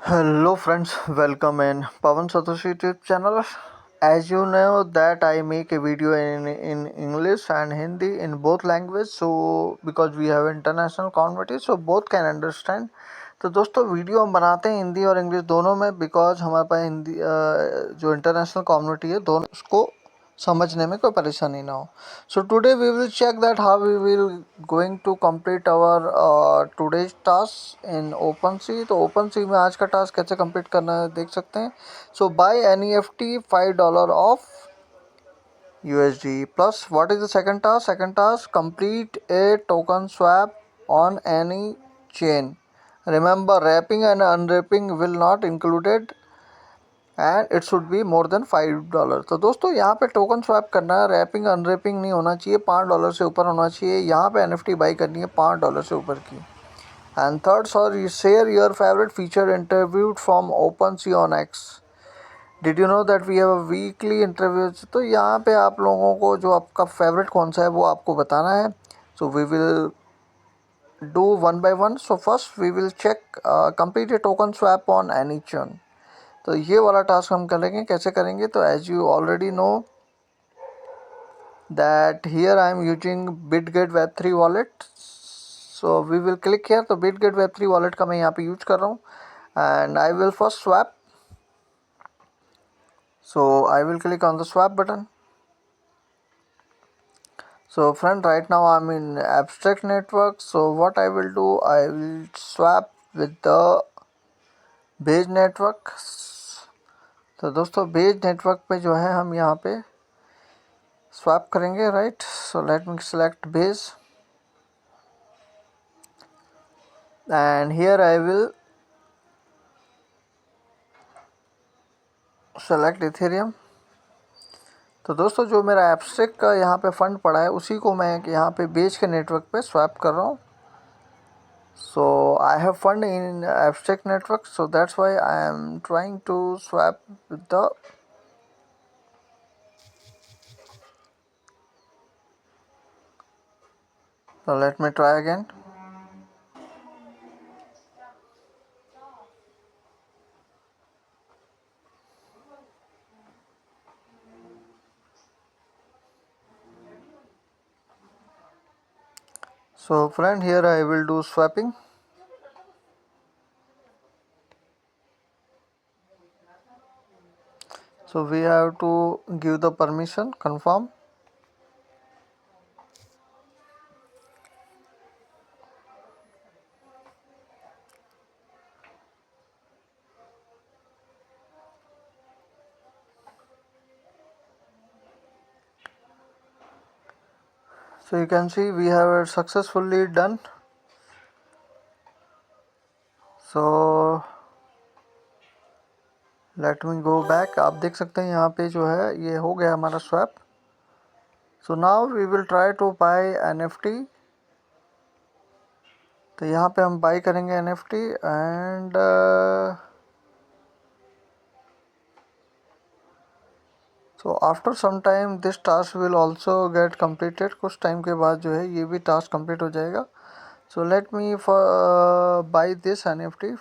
Hello friends, welcome in Pawan Satoshi YouTube channel. As you know that I make a video in English and Hindi in both language, so because we have international community, so both can understand. तो दोस्तों video हम बनाते हैं हिंदी और English दोनों में because हमारे पास हिंदी जो इंटरनेशनल कम्युनिटी है दोनों उसको समझने में कोई परेशानी ना हो. So today we will check that how we will going to complete our today's task in OpenSea. तो ओपन सी में आज का टास्क कैसे कंप्लीट करना है देख सकते हैं. So by NEFT $5 of USD plus what is the second task complete a token swap on any chain. Remember wrapping and unwrapping will not included and it should be more than $5. तो दोस्तों यहाँ पे token swap करना है, wrapping unwrapping नहीं होना चाहिए, $5 से ऊपर होना चाहिए. यहाँ पे NFT बाई करनी है $5 से ऊपर की. And third sorry share your favourite feature interviewed from OpenSea on X. Did you know that we have a weekly interview. तो यहाँ पे आप लोगों को जो आपका फेवरेट कौन सा है वो आपको बताना है. So we will do one by one. So first we will check complete a token swap on any chain. तो ये वाला टास्क हम करेंगे. कैसे करेंगे तो as you already know that here I am using Bitget वेब3 wallet. So we will click here. तो बिटगेट वेब3 वॉलेट का मैं यहाँ पे यूज कर रहा हूँ and I will first swap. So I will click on the swap button. So friend, right now I'm in abstract network. So what I will do, I will swap with the Base network. तो दोस्तों beige network पे जो है हम यहाँ पे swap करेंगे. Right, so let me select Base and here I will select Ethereum. तो दोस्तों जो मेरा एब्स्ट्रैक्ट का यहाँ पे फंड पड़ा है उसी को मैं यहाँ पे बेज के नेटवर्क पे स्वैप कर रहा हूँ. So I have fund in Abstract network, so that's why I am trying to swap with the. So let me try again. So friend, here I will do swapping. So we have to give the permission, confirm. So you can see we have successfully done. So let me go back. आप देख सकते हैं यहाँ पे जो है ये हो गया हमारा swap. So now we will try to buy NFT. तो यहाँ पे हम बाई करेंगे NFT and so after some time this task will also get completed. कुछ टाइम के बाद जो है ये भी टास्क कंप्लीट हो जाएगा. सो let me by this NFT.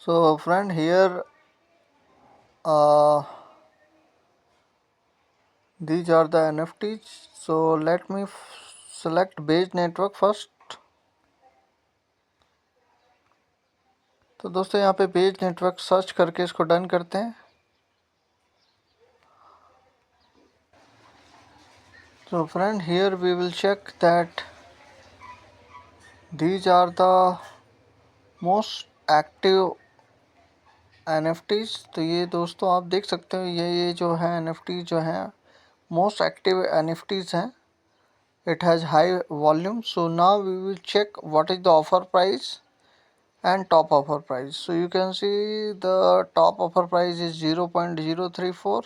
So friend, here these are the NFTs. So let me select Base network first. तो दोस्तों यहाँ पे बेज नेटवर्क सर्च करके इसको डन करते हैं. So friend, here we will check that these are the most active NFTs. तो ये दोस्तों आप देख सकते हो ये जो है NFT जो है मोस्ट एक्टिव NFTs हैं. It has high volume. So now we will check what is the offer price and top offer price. So you can see the top offer price is 0.034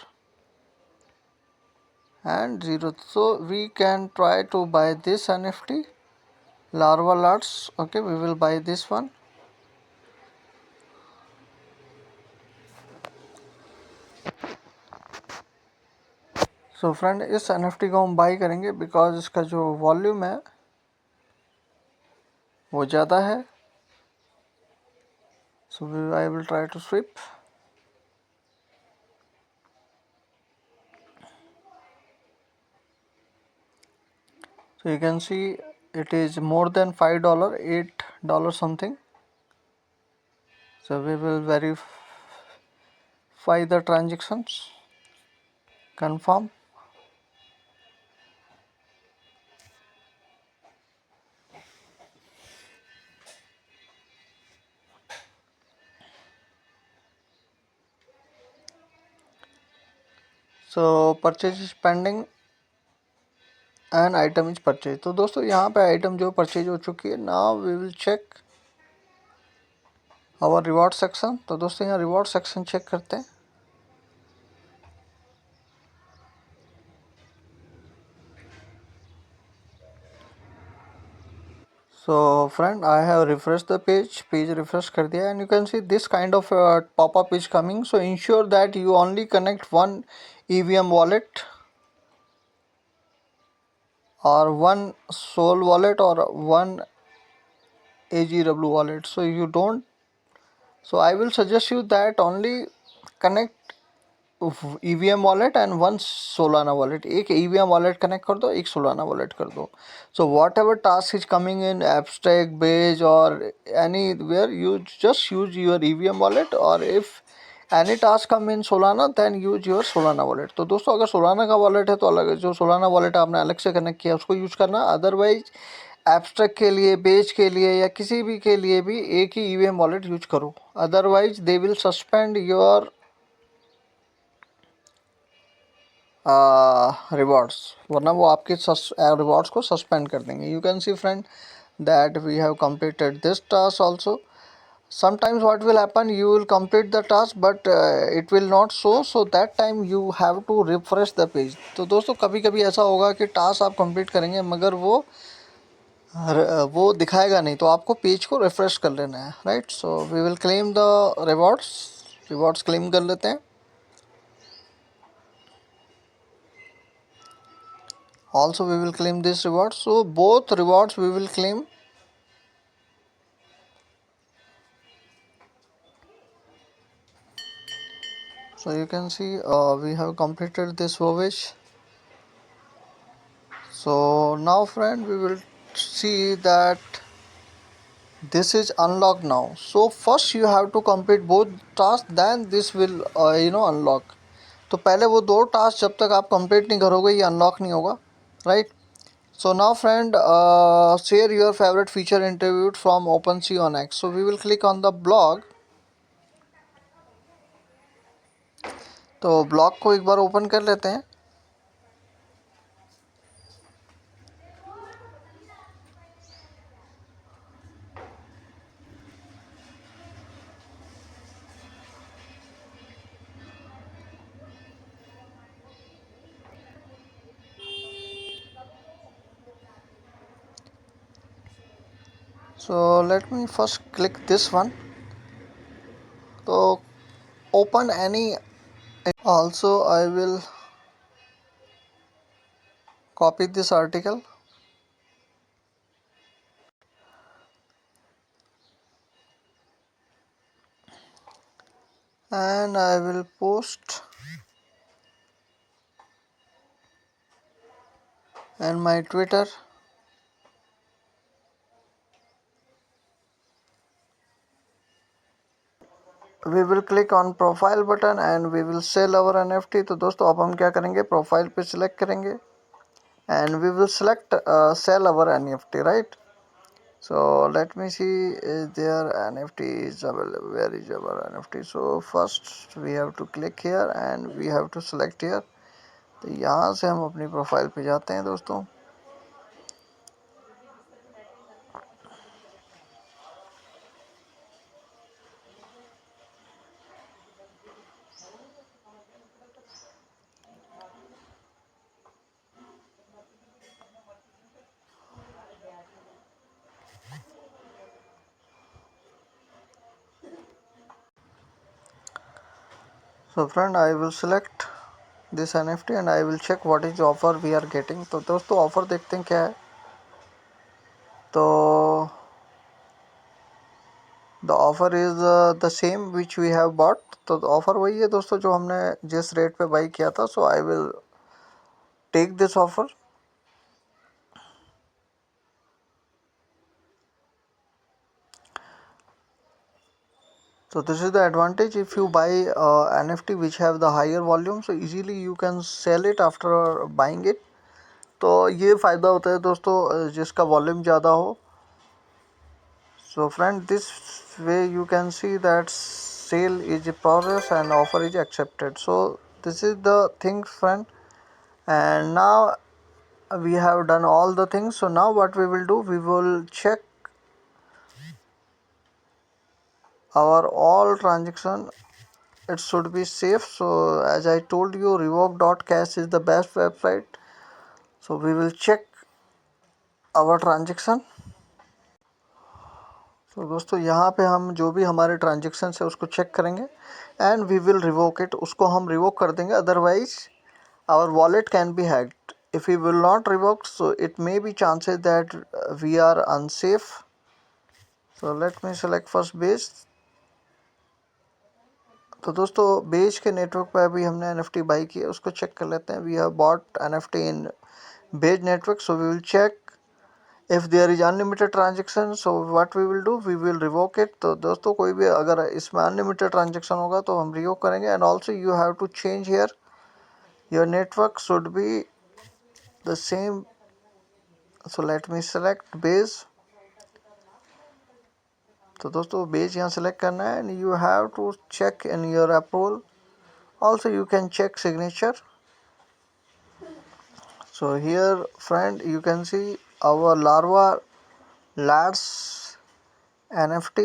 and 0. So we can try to buy this NFT larva lots. Okay, we will buy this one. So friend इस NFT को हम buy करेंगे because इसका जो volume है वो ज़्यादा है. So I will try to swap. So you can see it is more than $5, $8 something. So we will verify the transactions. Confirm. So purchase is pending and item is purchased. तो दोस्तों यहाँ पे item जो purchase हो चुकी है. Now we will check our reward section. तो दोस्तों यहाँ रिवॉर्ड सेक्शन चेक करते हैं. So friend, I have refreshed the page refresh कर दिया, and you can see this kind of pop-up is coming. So ensure that you only connect one EVM wallet or one Sol wallet or one AGW wallet. So you don't. So I will suggest you that only connect EVM wallet and one Solana wallet. एक EVM wallet connect कर दो, एक Solana wallet कर दो. So whatever task is coming in Abstract Base और anywhere, you just use your EVM wallet. और if any task come in Solana then use your Solana wallet. तो दोस्तों अगर सोलाना का wallet है तो अलग, जो सोलाना वॉलेट आपने अलग से कनेक्ट किया उसको यूज करना. अदरवाइज एब्स्ट्रैक्ट के लिए, बेज के लिए या किसी भी के लिए भी एक ही EVM वॉलेट यूज करो. Otherwise they will suspend your rewards, वरना वो आपके रिवॉर्ड्स को सस्पेंड कर देंगे. You can see friend that we have completed this task also. Sometimes what will happen, you will complete the task but it will not show, so that time you have to refresh the page. तो दोस्तों कभी कभी ऐसा होगा कि task आप complete करेंगे मगर वो दिखाएगा नहीं, तो आपको पेज को रिफ्रेश कर लेना है. Right. So we will claim the rewards claim कर लेते हैं. Also we will claim this reward. So both rewards we will claim. So you can see we have completed this voyage. So now friend, we will see that this is unlocked now. So first you have to complete both tasks, then this will unlock. तो पहले वो दो task जब तक आप complete नहीं करोगे ये अनलॉक नहीं होगा. Right. So now friend, share your favorite feature interviewed from OpenSea on X. So we will click on the blog. तो ब्लॉग को एक बार ओपन कर लेते हैं. So let me first click this one. So open any. Also I will copy this article and I will post and my Twitter. We will click on profile button and we will sell our NFT. तो दोस्तों अब हम क्या करेंगे, profile पे select करेंगे and we will select sell our NFT. Right. So let me see, is there NFT is available, where is our NFT. So first we have to click here and we have to select here. तो यहाँ से हम अपनी profile पे जाते हैं दोस्तों. So friend, I will select this NFT and I will check what is the offer we are getting. तो दोस्तों ऑफर देखते हैं क्या है. तो the offer is the same which we have bought. तो ऑफर वही है दोस्तों जो हमने जिस रेट पे बाई किया था. So I will take this offer. So this is the advantage if you buy NFT which have the higher volume, so easily you can sell it after buying it. तो ये फ़ायदा होता है दोस्तों जिसका वॉल्यूम ज़्यादा हो. So friend, this way you can see that sale is in progress and offer is accepted. So this is the thing, friend. And now we have done all the things. So now what we will do, we will check our all transaction. It should be safe. So as I told you, revoke.cash is the best website. So we will check our transaction. तो दोस्तों यहाँ पे हम जो भी हमारे transaction है उसको चेक करेंगे and we will revoke it. उसको हम रिवोक कर देंगे. Otherwise our wallet can be hacked. If you will not revoke so it may be chances that we are unsafe. So let me select first Base. तो दोस्तों beige के network पर अभी हमने NFT बाई की है, उसको चेक कर लेते हैं. We have bought NFT in Base network. So we will check if there is unlimited transaction. So what we will do, we will revoke it. तो दोस्तों कोई भी अगर इसमें unlimited transaction होगा तो हम revoke करेंगे. And also you have to change here, your network should be the same. So let me select base. तो दोस्तों base यहाँ select करना है and you have to check in your approval. Also you can check signature. So here friend you can see our larva labs NFT.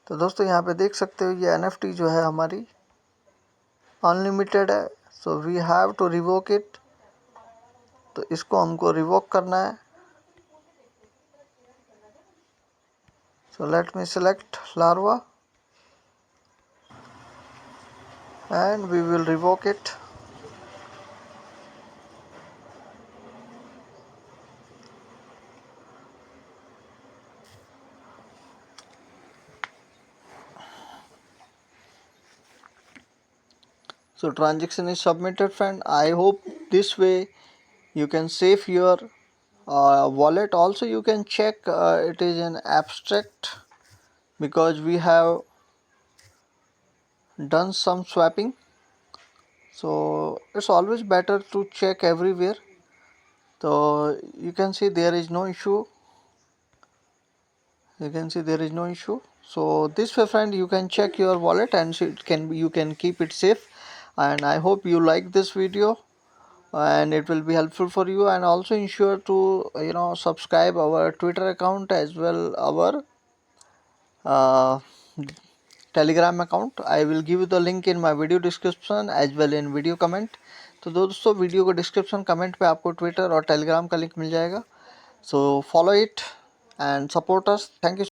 तो दोस्तों यहाँ पे देख सकते हो ये NFT जो है हमारी अनलिमिटेड है. So we have to revoke it. तो इसको हमको रिवोक करना है. So let me select larva and we will revoke it. So transaction is submitted friend. I hope this way you can save your wallet. Also you can check it is an abstract because we have done some swapping. So it's always better to check everywhere. So you can see there is no issue. You can see there is no issue. So this way friend you can check your wallet and you can keep it safe. And I hope you like this video and it will be helpful for you. And also ensure to subscribe our Twitter account as well our uh, Telegram account. I will give you the link in my video description as well in video comment. तो दोस्तों video को description comment पे आपको Twitter और Telegram का link मिल जाएगा. So follow it and support us. Thank you.